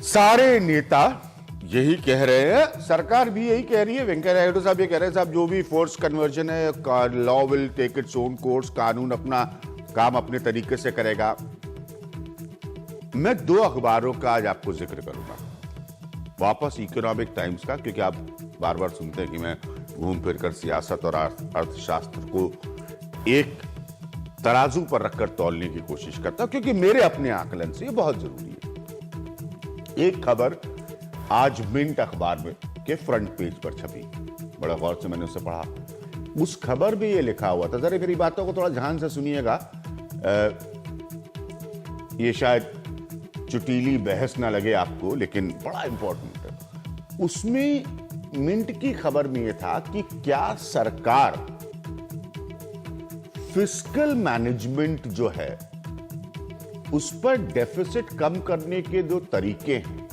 सारे नेता यही कह रहे हैं, सरकार भी यही कह रही है, वेंकैया नायडू साहब ये कह रहे हैं साहब जो भी फोर्स कन्वर्जन है, law will take its own course, कानून अपना काम अपने तरीके से करेगा। मैं दो अखबारों का आज आपको जिक्र करूंगा, वापस इकोनॉमिक टाइम्स का, क्योंकि आप बार बार सुनते हैं कि मैं घूम फिर कर सियासत और अर्थशास्त्र को एक तराजू पर रखकर तौलने की कोशिश करता हूं, क्योंकि मेरे अपने आकलन से ये बहुत जरूरी है। एक खबर आज मिंट अखबार में के फ्रंट पेज पर छपी, बड़ा गौर से मैंने उसे पढ़ा। उस खबर में ये लिखा हुआ था, जरा मेरी बातों को थोड़ा ध्यान से सुनिएगा, ये शायद चुटीली बहस ना लगे आपको, लेकिन बड़ा इंपॉर्टेंट है। उसमें मिंट की खबर में यह था कि क्या सरकार फिस्कल मैनेजमेंट जो है उस पर डेफिसिट कम करने के जो तरीके हैं,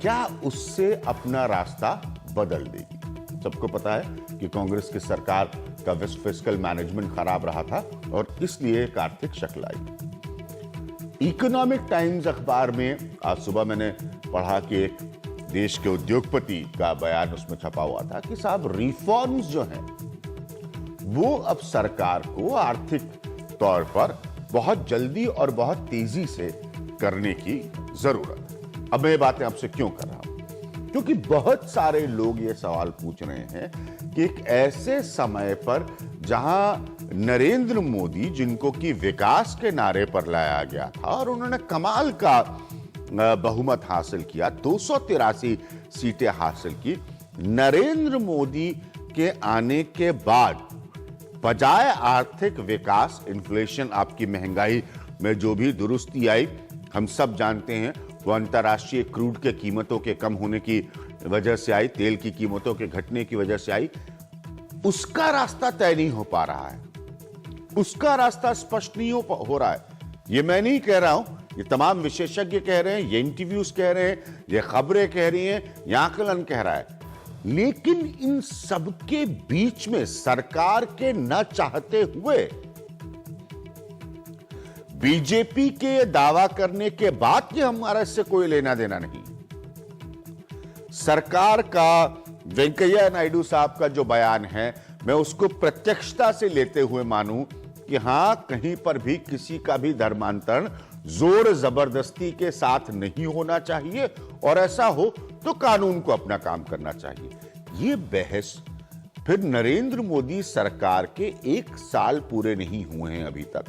क्या उससे अपना रास्ता बदल देगी। सबको पता है कि कांग्रेस की सरकार का फिस्कल मैनेजमेंट खराब रहा था और इसलिए एक आर्थिक शक्ल आई। इकोनॉमिक टाइम्स अखबार में आज सुबह मैंने पढ़ा कि एक देश के उद्योगपति का बयान उसमें छपा हुआ था कि साहब रिफॉर्म्स जो हैं वो अब सरकार को आर्थिक तौर पर बहुत जल्दी और बहुत तेजी से करने की जरूरत है। अब मैं ये बातें आपसे क्यों कर रहा हूं, क्योंकि बहुत सारे लोग ये सवाल पूछ रहे हैं कि एक ऐसे समय पर जहां नरेंद्र मोदी, जिनको कि विकास के नारे पर लाया गया था और उन्होंने कमाल का बहुमत हासिल किया, 283 सीटें हासिल की, नरेंद्र मोदी के आने के बाद बजाय आर्थिक विकास, इन्फ्लेशन, आपकी महंगाई में जो भी दुरुस्ती आई, हम सब जानते हैं वो अंतर्राष्ट्रीय क्रूड के कीमतों के कम होने की वजह से आई, तेल की कीमतों के घटने की वजह से आई। उसका रास्ता तय नहीं हो पा रहा है, उसका रास्ता स्पष्ट नहीं हो रहा है। ये मैं नहीं कह रहा हूं, ये तमाम विशेषज्ञ कह रहे हैं, ये इंटरव्यूज कह रहे हैं, ये खबरें कह रही हैं, ये आकलन कह रहा है। लेकिन इन सबके बीच में सरकार के न चाहते हुए, बीजेपी के दावा करने के बाद कि हमारा इससे कोई लेना देना नहीं, सरकार का, वेंकैया नायडू साहब का जो बयान है, मैं उसको प्रत्यक्षता से लेते हुए मानूं कि हां, कहीं पर भी किसी का भी धर्मांतरण जोर जबरदस्ती के साथ नहीं होना चाहिए, और ऐसा हो तो कानून को अपना काम करना चाहिए। ये बहस फिर नरेंद्र मोदी सरकार के 1 साल पूरे नहीं हुए हैं अभी तक।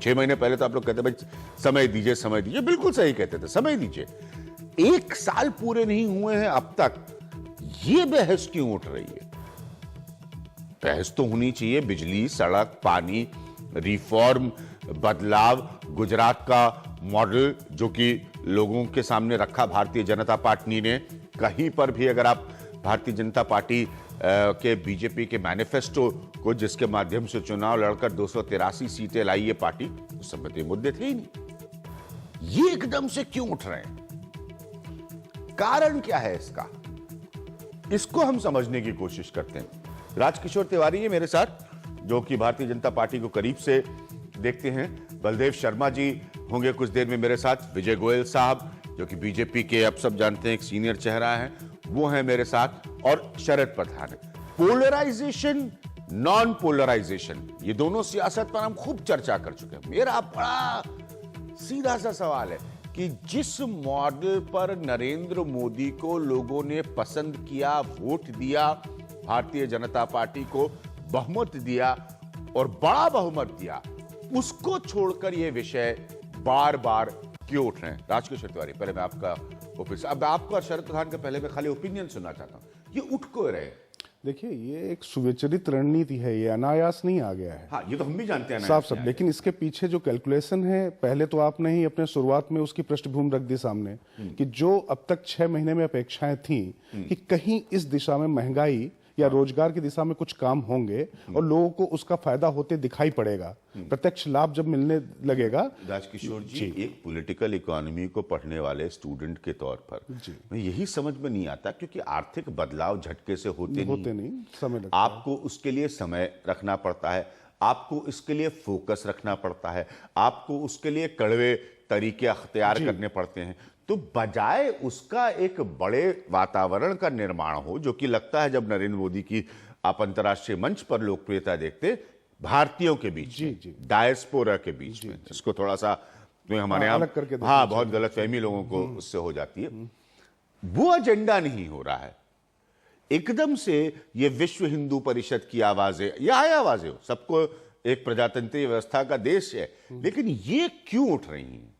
6 महीने पहले तो आप लोग कहते भाई समय दीजिए, समय दीजिए, बिल्कुल सही कहते थे, समय दीजिए। 1 साल पूरे नहीं हुए हैं अब तक, ये बहस क्यों उठ रही है? बहस तो होनी चाहिए बिजली, सड़क, पानी, रिफॉर्म, बदलाव, गुजरात का मॉडल जो कि लोगों के सामने रखा भारतीय जनता पार्टी ने। कहीं पर भी अगर आप भारतीय जनता पार्टी के, बीजेपी के मैनिफेस्टो को, जिसके माध्यम से चुनाव लड़कर 283 सीटें लाई ये पार्टी, उस समय तो मुद्दे थे ही नहीं। ये एकदम से क्यों उठ रहे हैं? कारण क्या है इसका? इसको हम समझने की कोशिश करते हैं। राजकिशोर तिवारी है मेरे साथ, जो कि भारतीय जनता पार्टी को करीब से देखते हैं। बलदेव शर्मा जी होंगे कुछ देर में मेरे साथ। विजय गोयल साहब, जो कि बीजेपी के, आप सब जानते हैं, एक सीनियर चेहरा है, वो है मेरे साथ। और शरद प्रधान है। पोलराइजेशन, नॉन पोलराइजेशन, ये दोनों सियासत पर हम खूब चर्चा कर चुके हैं। मेरा बड़ा सीधा सा सवाल है कि जिस मॉडल पर नरेंद्र मोदी को लोगों ने पसंद किया, वोट दिया, भारतीय जनता पार्टी को बहुमत दिया और बड़ा बहुमत दिया, उसको छोड़कर यह विषय बार बार क्यों उठ रहे हैं? राजकिशोर तिवारी, पहले मैं आपका अब आपका और शरद प्रधान का पहले मैं खाली ओपिनियन सुनना चाहता हूं, ये उठ क्यों रहे? देखिए, ये एक सुविचारित रणनीति है, ये अनायास नहीं आ गया है। हाँ, ये तो हम भी जानते हैं साफ सब, लेकिन इसके पीछे जो कैलकुलेशन है, पहले तो आपने ही अपने शुरुआत में उसकी पृष्ठभूमि रख दी सामने कि जो अब तक 6 महीने में अपेक्षाएं थी कि कहीं इस दिशा में महंगाई या रोजगार की दिशा में कुछ काम होंगे और लोगों को उसका फायदा होते दिखाई पड़ेगा, प्रत्यक्ष लाभ जब मिलने लगेगा। राजकिशोर जी, एक पॉलिटिकल इकोनॉमी को पढ़ने वाले स्टूडेंट के तौर पर मैं यही समझ में नहीं आता, क्योंकि आर्थिक बदलाव झटके से होते नहीं, समय लगता है। आपको उसके लिए समय रखना पड़ता है, आपको इसके लिए फोकस रखना पड़ता है, आपको उसके लिए कड़वे तरीके अख्तियार करने पड़ते हैं। तो बजाय उसका एक बड़े वातावरण का निर्माण हो, जो कि लगता है जब नरेंद्र मोदी की आप अंतर्राष्ट्रीय मंच पर लोकप्रियता देखते, भारतीयों के बीच में, डायस्पोरा के बीच में, इसको थोड़ा सा हमारे यहाँ अलग करके हाँ बहुत गलतफहमी लोगों को उससे हो जाती है। वो एजेंडा नहीं हो रहा है। एकदम से ये विश्व हिंदू परिषद की आवाजें या आवाजें हो, सबको एक प्रजातंत्रीय व्यवस्था का देश है, लेकिन ये क्यों उठ रही हैं?